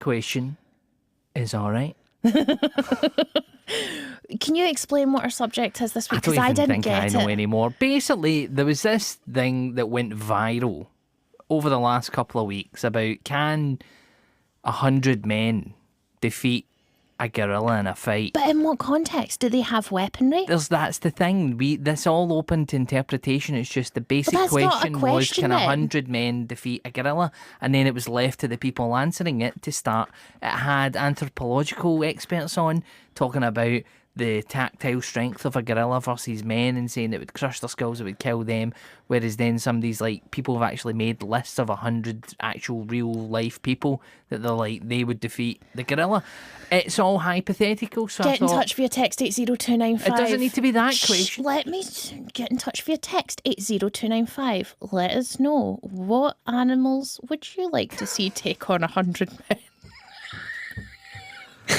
question is all right. Can you explain what our subject is this week? I don't Because I even didn't think get I know anymore. Basically, there was this thing that went viral over the last couple of weeks about can 100 men defeat a gorilla in a fight. But in what context? Do they have weaponry? That's the thing. This all open to interpretation. It's just the basic that's not a question was, question can then. 100 men defeat a gorilla? And then it was left to the people answering it to start. It had anthropological experts on talking about the tactile strength of a gorilla versus men and saying it would crush their skulls, it would kill them. Whereas then somebody's like, people have actually made lists of 100 actual real life people that they're like, they would defeat the gorilla. It's all hypothetical. So Get in touch via text 80295. It doesn't need to be that question. Let me get in touch via text 80295. Let us know, what animals would you like to see take on 100 men?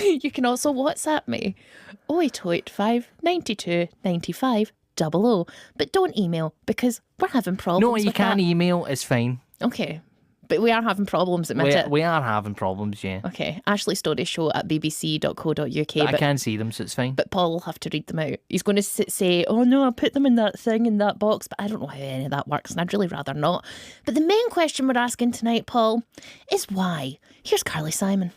You can also WhatsApp me 08085 92 95 00. But don't email because we're having problems. No, you with can that. email. It's fine. Okay. But we are having problems, admit it. We are having problems, yeah. Okay. Ashley Storrie Show at bbc.co.uk. But I can't see them, so it's fine. But Paul will have to read them out. He's going to say, oh no, I put them in that thing, in that box, but I don't know how any of that works, and I'd really rather not. But the main question we're asking tonight, Paul, is why? Here's Carly Simon.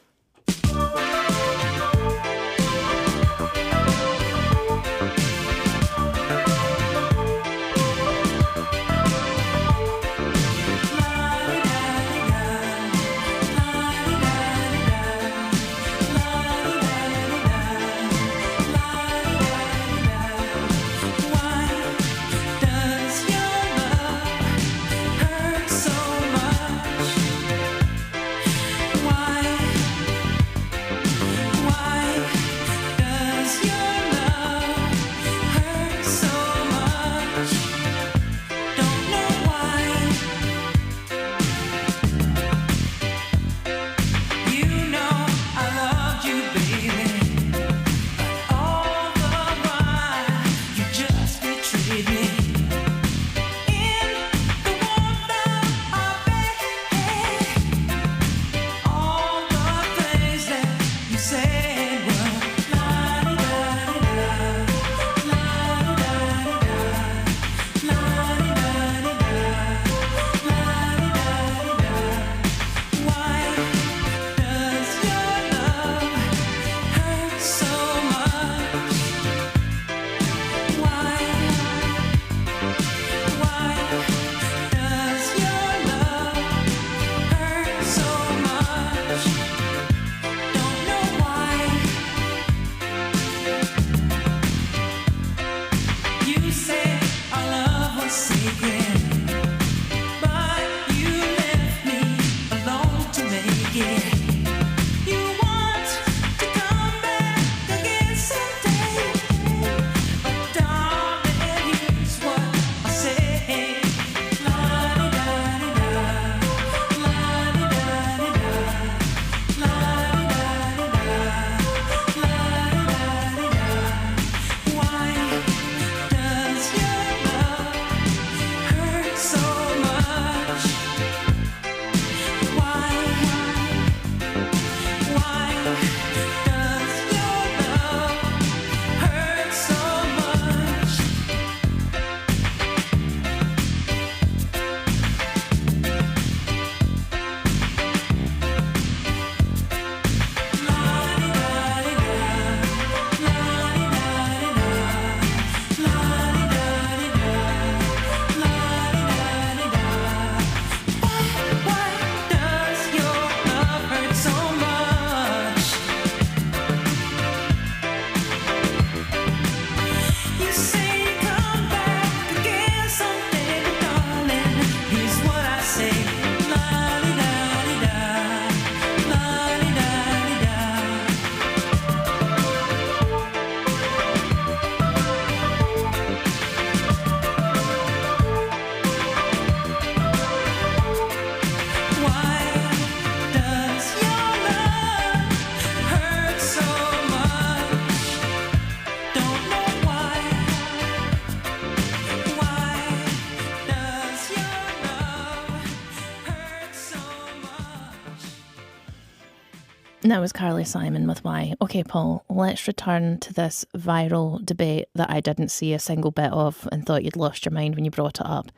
And that was Carly Simon with Why. Okay, Paul, let's return to this viral debate that I didn't see a single bit of and thought you'd lost your mind when you brought it up.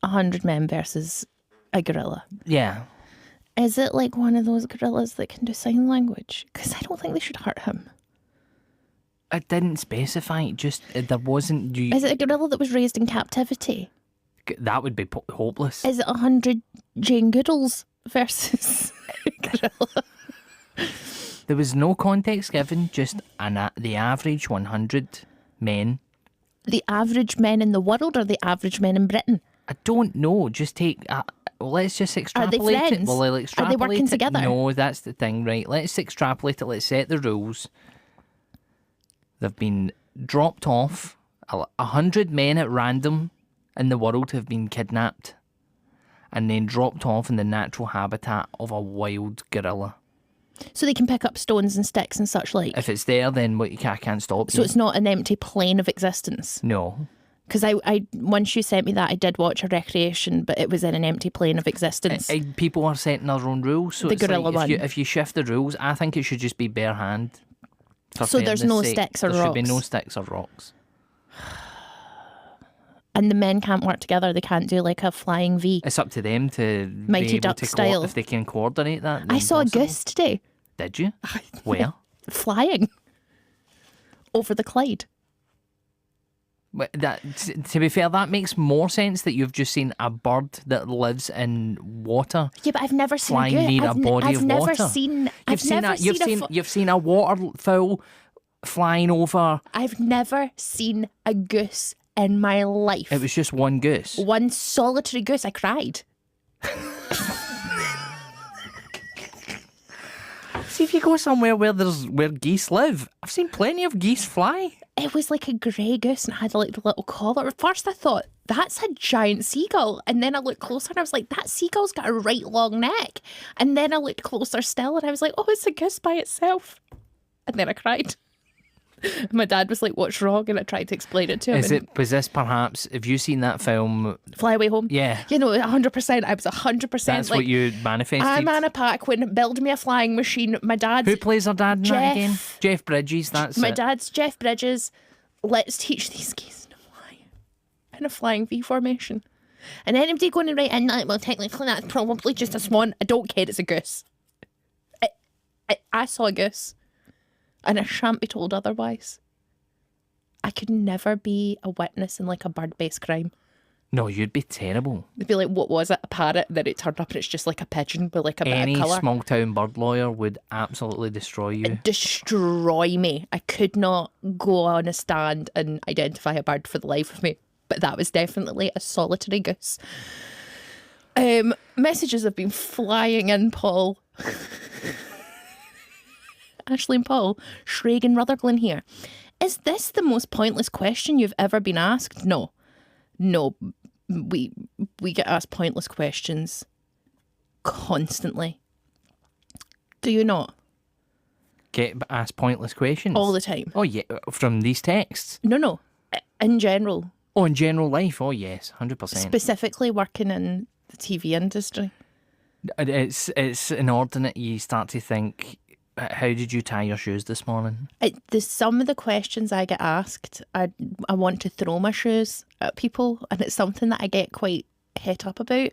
100 men versus a gorilla. Yeah. Is it like one of those gorillas that can do sign language? Because I don't think they should hurt him. It didn't specify, just there wasn't... Is it a gorilla that was raised in captivity? That would be hopeless. Is it 100 Jane Goodalls versus a gorilla? There was no context given, just the average 100 men. The average men in the world or the average men in Britain? I don't know. Just take... let's just extrapolate Are they friends? it. Well, I'll extrapolate Are they working it. together? No, that's the thing, right? Let's extrapolate it. Let's set the rules. They've been dropped off. 100 men at random in the world have been kidnapped and then dropped off in the natural habitat of a wild gorilla. So they can pick up stones and sticks and such like? If it's there, then I can't stop you. So it's not an empty plane of existence? No. Because I once you sent me that, I did watch a recreation, but it was in an empty plane of existence. People are setting their own rules. So The it's gorilla like one. if you shift the rules, I think it should just be bare hand. So there's no sticks or rocks. There should be rocks? no sticks or rocks. And the men can't work together. They can't do like a flying V. It's up to them to Mighty be able Duck to style. if they can coordinate that. I then saw a possible. goose today Did you? Where? flying over the Clyde. But to be fair, that makes more sense that you've just seen a bird that lives in water. Yeah, but I've never seen Flying a goose. near a body I've of never water. seen. You've seen a waterfowl flying over. I've never seen a goose in my life. It was just one goose. One solitary goose. I cried. See, if you go somewhere where geese live, I've seen plenty of geese fly. It was like a grey goose and had like the little collar. At first I thought, that's a giant seagull. And then I looked closer and I was like, that seagull's got a right long neck. And then I looked closer still and I was like, oh, it's a goose by itself. And then I cried. My dad was like, what's wrong? And I tried to explain it to him. Was this perhaps, have you seen that film? Fly Away Home? Yeah. You know, 100%. I was 100% That's like, what you manifested. I'm Anna Paquin, build me a flying machine. My dad's... Who plays her dad in that Jeff. again? Jeff Bridges, that's My it. dad's Jeff Bridges. Let's teach these geese to fly in a flying V formation. And anybody going to write in that, well, technically that's probably just a swan. I don't care, it's a goose. I saw a goose. And I shan't be told otherwise. I could never be a witness in like a bird-based crime. No, you'd be terrible. They'd be like, what was it? A parrot? And then it turned up and it's just like a pigeon with like a bit Any of colour. small town bird lawyer would absolutely destroy you. Destroy me. I could not go on a stand and identify a bird for the life of me. But that was definitely a solitary goose. Messages have been flying in, Paul. Ashley and Paul, Shrag and Rutherglen here. Is this the most pointless question you've ever been asked? No. We get asked pointless questions constantly. Do you not? Get asked pointless questions? All the time. Oh, yeah, from these texts? No. In general. Oh, in general life? Oh, yes, 100%. Specifically working in the TV industry. It's inordinate. You start to think, how did you tie your shoes this morning? Some of the questions I get asked, I want to throw my shoes at people, and it's something that I get quite het up about.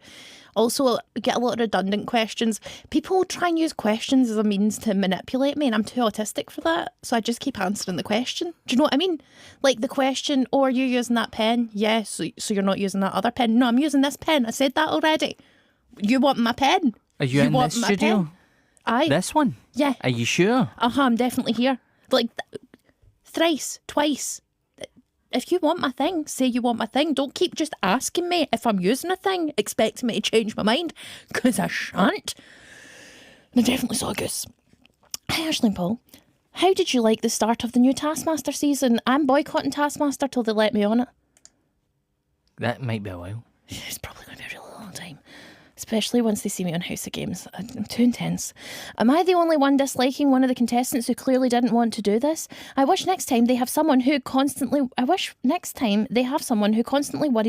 Also, I get a lot of redundant questions. People try and use questions as a means to manipulate me, and I'm too autistic for that. So I just keep answering the question. Do you know what I mean? Like the question, oh, are you using that pen? Yes. So you're not using that other pen? No, I'm using this pen. I said that already. You want my pen? Are you in want this my studio? pen? Aye. This one? Yeah. Are you sure? I'm definitely here. Like, thrice, twice. If you want my thing, say you want my thing. Don't keep just asking me if I'm using a thing, expecting me to change my mind, because I shan't. And I definitely saw a goose. Hi, Ashley and Paul. How did you like the start of the new Taskmaster season? I'm boycotting Taskmaster till they let me on it. That might be a while. It's probably going to be a really long time. Especially once they see me on House of Games. I'm too intense. Am I the only one disliking one of the contestants who clearly didn't want to do this? I wish next time they have someone who constantly worries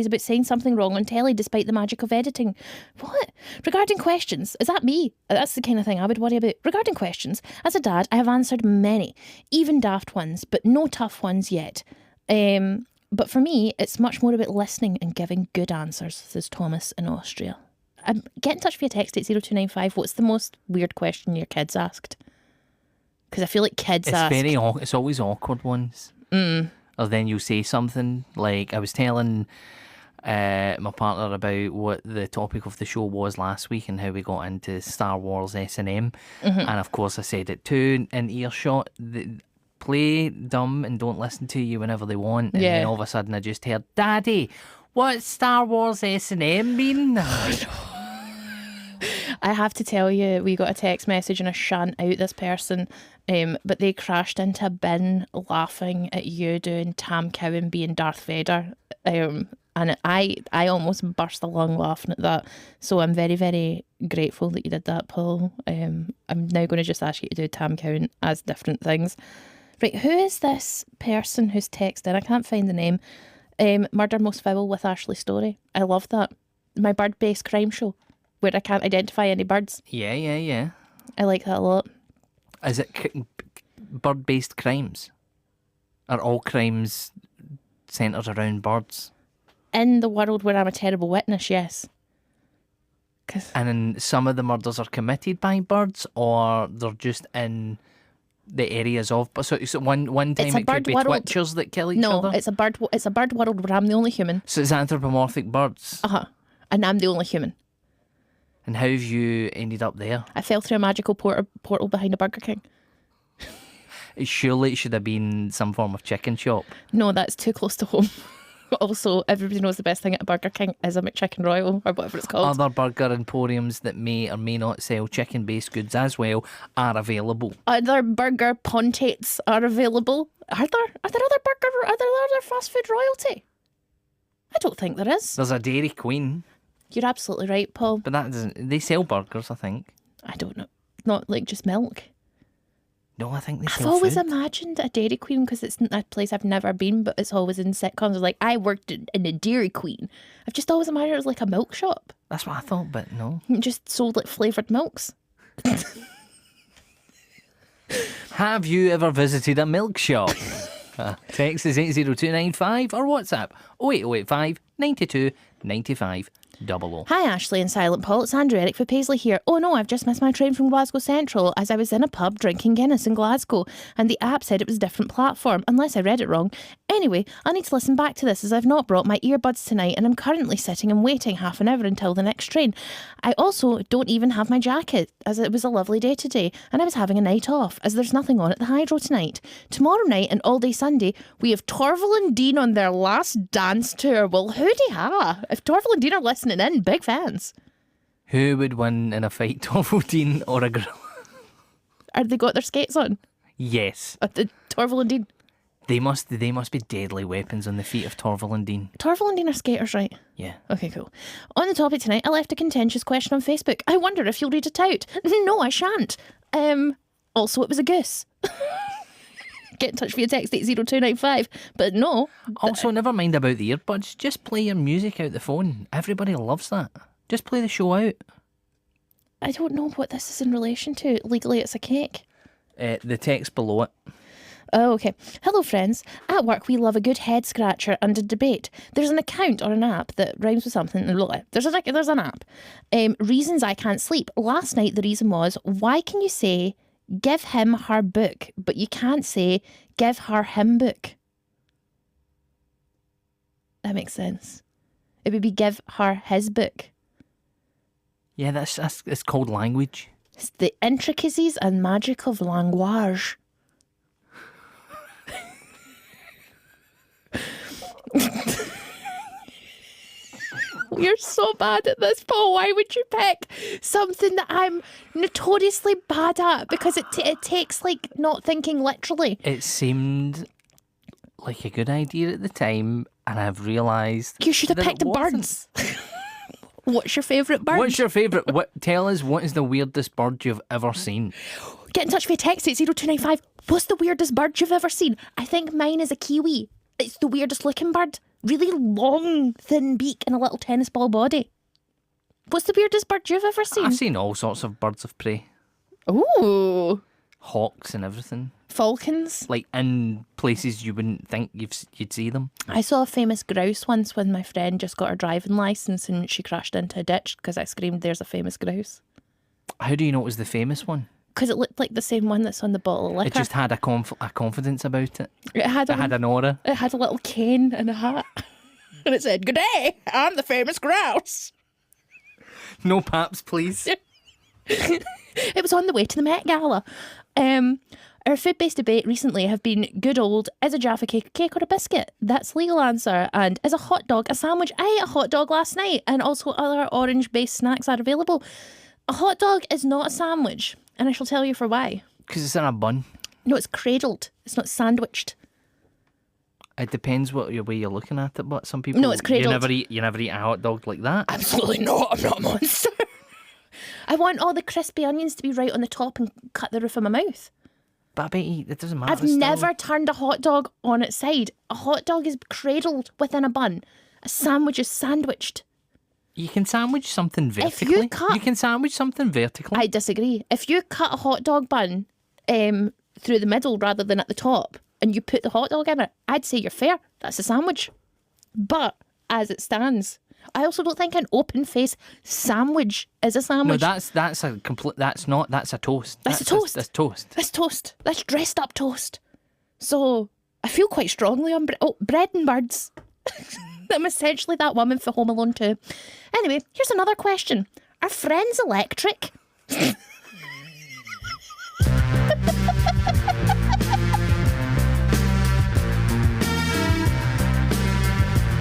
about saying something wrong on telly despite the magic of editing. What? Regarding questions, is that me? That's the kind of thing I would worry about. Regarding questions, as a dad, I have answered many, even daft ones, but no tough ones yet. But for me, it's much more about listening and giving good answers, says Thomas in Austria. Get in touch via text at 0295. What's the most weird question your kids asked? Because I feel like kids ask... It's always awkward ones. Or then you'll say something like, I was telling my partner about what the topic of the show was last week and how we got into Star Wars S&M. And of course I said it too in earshot. Play dumb and don't listen to you whenever they want. And then all of a sudden I just heard, Daddy, what's Star Wars S&M mean? I have to tell you, we got a text message and I shan't out this person, but they crashed into a bin laughing at you doing Tam Cowan being Darth Vader. And I almost burst a lung laughing at that. So I'm very, very grateful that you did that, Paul. I'm now going to just ask you to do Tam Cowan as different things. Right, who is this person who's texted? I can't find the name. Murder Most Foul with Ashley Storrie. I love that. My bird-based crime show where I can't identify any birds. Yeah. I like that a lot. Is it bird-based crimes? Are all crimes centred around birds? In the world where I'm a terrible witness, yes. And then some of the murders are committed by birds, or they're just in the areas of... So one time it could be twitchers that kill each other? No, it's a bird world where I'm the only human. So it's anthropomorphic birds? Uh-huh. And I'm the only human. And how have you ended up there? I fell through a magical portal behind a Burger King. Surely it should have been some form of chicken shop. No, that's too close to home. Also, everybody knows the best thing at a Burger King is a McChicken Royal, or whatever it's called. Other burger emporiums that may or may not sell chicken-based goods as well are available. Other burger pontates are available. Are there other fast food royalty? I don't think there is. There's a Dairy Queen. You're absolutely right, Paul. But that doesn't... They sell burgers, I think. I don't know. Not like just milk. No, I think they sell I've always food. imagined a Dairy Queen because it's a place I've never been, but it's always in sitcoms. Like, I worked in a Dairy Queen. I've just always imagined it was like a milk shop. That's what I thought, but no. It just sold like flavoured milks. Have you ever visited a milk shop? Text is 80295 or WhatsApp 08085 92 95 00. Hi Ashley and Silent Paul, it's Andrew Eric for Paisley here. Oh no, I've just missed my train from Glasgow Central as I was in a pub drinking Guinness in Glasgow and the app said it was a different platform, unless I read it wrong. Anyway, I need to listen back to this as I've not brought my earbuds tonight and I'm currently sitting and waiting half an hour until the next train. I also don't even have my jacket as it was a lovely day today and I was having a night off as there's nothing on at the Hydro tonight. Tomorrow night and all day Sunday we have Torval and Dean on their last dance tour. Well, hooty ha! If Torval and Dean are listening in, big fans. Who would win in a fight, Torval Dean or a gorilla? Are they got their skates on? Yes. The Torval and Dean? They must be deadly weapons on the feet of Torval and Dean. Torval and Dean are skaters, right? Yeah. Okay, cool. On the topic tonight, I left a contentious question on Facebook. I wonder if you'll read it out. No, I shan't. Also, it was a goose. Get in touch via text 80295. But no. Also, never mind about the earbuds. Just play your music out the phone. Everybody loves that. Just play the show out. I don't know what this is in relation to. Legally, it's a cake. The text below it. Oh, okay. Hello, friends. At work, we love a good head scratcher and a debate. There's an account or an app that rhymes with something. There's an app. Reasons I can't sleep. Last night, the reason was, why can you say, give him her book, but you can't say, give her him book? That makes sense. It would be give her his book. Yeah, that's it's called language. It's the intricacies and magic of language. You're so bad at this, Paul. Why would you pick something that I'm notoriously bad at? Because it takes, like, not thinking literally. It seemed like a good idea at the time, and I've realised you should have that picked it wasn't. birds. What's your favourite bird? What's your favourite? Tell us, what is the weirdest bird you've ever seen? Get in touch via text at 0295. What's the weirdest bird you've ever seen? I think mine is a kiwi. It's the weirdest looking bird. Really long, thin beak and a little tennis ball body. What's the weirdest bird you've ever seen? I've seen all sorts of birds of prey. Ooh. Hawks and everything. Falcons. Like in places you wouldn't think you'd see them. I saw a famous grouse once when my friend just got her driving licence and she crashed into a ditch because I screamed, "There's a famous grouse." How do you know it was the famous one? Because it looked like the same one that's on the bottle of liquor. It just had a confidence about it. It had an aura. It had a little cane and a hat. And it said, "Good day, I'm the famous grouse." No paps, please. It was on the way to the Met Gala. Our food-based debate recently have been good old, is a Jaffa cake a cake or a biscuit? That's the legal answer. And is a hot dog a sandwich? I ate a hot dog last night, and also other orange-based snacks are available. A hot dog is not a sandwich, and I shall tell you for why. Because it's in a bun. No, it's cradled. It's not sandwiched. It depends what way you're looking at it, but some people... No, it's cradled. You never eat a hot dog like that. Absolutely not. I'm not a monster. I want all the crispy onions to be right on the top and cut the roof of my mouth. But I bet it doesn't matter. I've never turned a hot dog on its side. A hot dog is cradled within a bun. A sandwich is sandwiched. You can sandwich something vertically. You can sandwich something vertically. I disagree. If you cut a hot dog bun through the middle rather than at the top, and you put the hot dog in it, I'd say you're fair. That's a sandwich. But as it stands, I also don't think an open face sandwich is a sandwich. No, that's a complete. That's not. That's a toast. That's a toast. That's toast. That's toast. That's dressed up toast. So I feel quite strongly on bread and birds. I'm essentially that woman for Home Alone 2. Anyway, here's another question. Are friends electric?